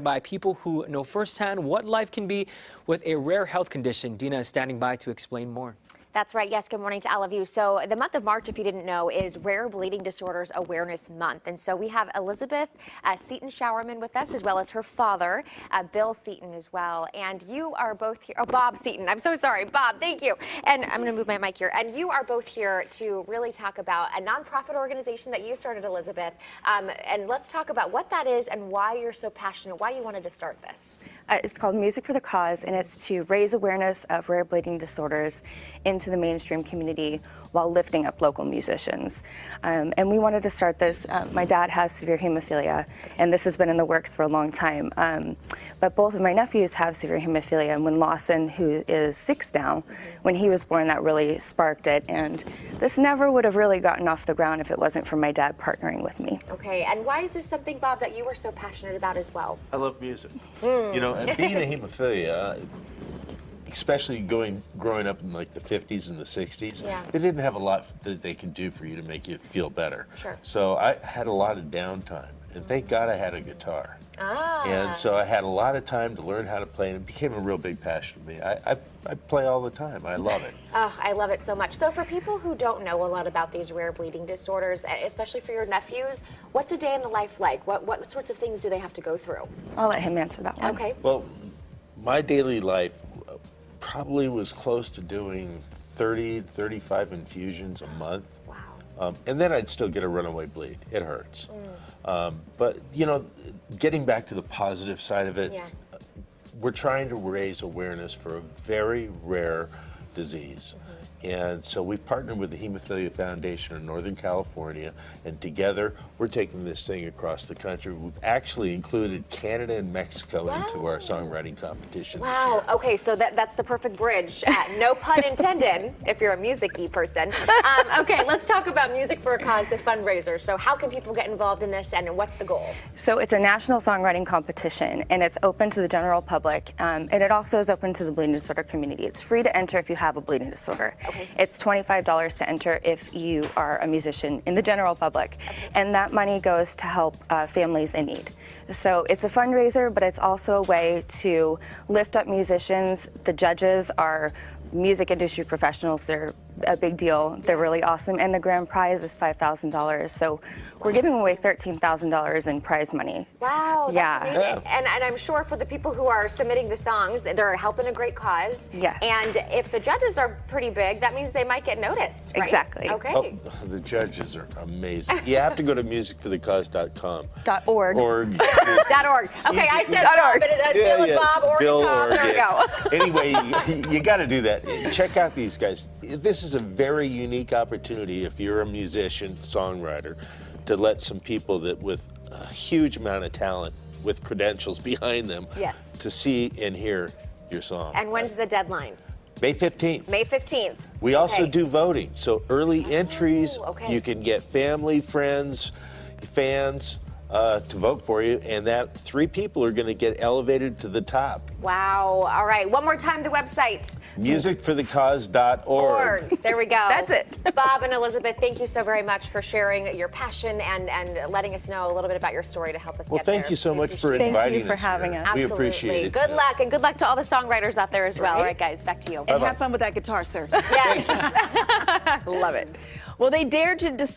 by people who know firsthand what life can be with a rare health condition. Dina is standing by to explain more. That's right. Yes, good morning to all of you. So the month of March, if you didn't know, is Rare Bleeding Disorders Awareness Month. And so we have Elizabeth Seaton-Showerman with us, as well as her father, Bill Seaton, as well. And you are both here. Oh, Bob Seaton. I'm so sorry. Bob, thank you. And I'm going to move my mic here. And you are both here to really talk about a nonprofit organization that you started, Elizabeth. And let's talk about what that is and why you're so passionate, why you wanted to start this. It's called Music for the Cause, and it's to raise awareness of rare bleeding disorders into the mainstream community while lifting up local musicians. And we wanted to start this. My dad has severe hemophilia, and this has been in the works for a long time. But both of my nephews have severe hemophilia, and when Lawson, who is 6 now, when he was born, that really sparked it. And this never would have really gotten off the ground if it wasn't for my dad partnering with me. Okay, and why is this something, Bob, that you were so passionate about as well? I love music. You know, and being a hemophilia, especially growing up in like the 50s and the 60s, they didn't have a lot that they could do for you to make you feel better. Sure. So I had a lot of downtime, and thank God I had a guitar. And so I had a lot of time to learn how to play, and it became a real big passion to me. I play all the time. I love it. Oh, I love it so much. So for people who don't know a lot about these rare bleeding disorders, especially for your nephews, what's a day in the life like? What sorts of things do they have to go through? I'll let him answer that one. Okay. Well, my daily life probably was close to doing 30, 35 infusions a month. Wow. And then I'd still get a runaway bleed. It hurts. But, you know, getting back to the positive side of it, we're trying to raise awareness for a very rare disease. And so we partnered with the Hemophilia Foundation in Northern California, and together we're taking this thing across the country. We've actually included Canada and Mexico into our songwriting competition this year. Okay, so that's the perfect bridge. No pun intended, if you're a music-y person. Okay, let's talk about Music for a Cause, the fundraiser. So how can people get involved in this, and what's the goal? So it's a national songwriting competition, and it's open to the general public, and it also is open to the bleeding disorder community. It's free to enter if you have a bleeding disorder. Okay. It's $25 to enter if you are a musician in the general public, and that money goes to help families in need. So it's a fundraiser, but it's also a way to lift up musicians. The judges are music industry professionals. They're a big deal. They're really awesome, and the grand prize is $5,000. So we're giving away $13,000 in prize money. Wow, that's amazing. And I'm sure for the people who are submitting the songs, they're helping a great cause. Yes. And if the judges are pretty big, that means they might get noticed, right? Exactly. Okay. Oh, the judges are amazing. You have to go to musicforthecause.com. .org. .org. Okay, I said Bob, but Bill and Bob, org and Tom. There we go. Anyway, you got to do that. Check out these guys. This is a very unique opportunity if you're a musician, songwriter, to let some people that with a huge amount of talent, with credentials behind them, to see and hear your song. And when's the deadline? May 15th. May 15th. We also do voting, so early entries, you can get family, friends, fans to vote for you, and that 3 people are going to get elevated to the top. Wow. All right. One more time, the website. Musicforthecause.org. There we go. That's it. Bob and Elizabeth, thank you so very much for sharing your passion and letting us know a little bit about your story to help us get there. Well, thank you so much for inviting us. Thank you for having us. We Absolutely. appreciate it. Good luck, and good luck to all the songwriters out there as well. All right, guys, back to you. And have fun with that guitar, sir. Yes. Love it. Well, they dared to discuss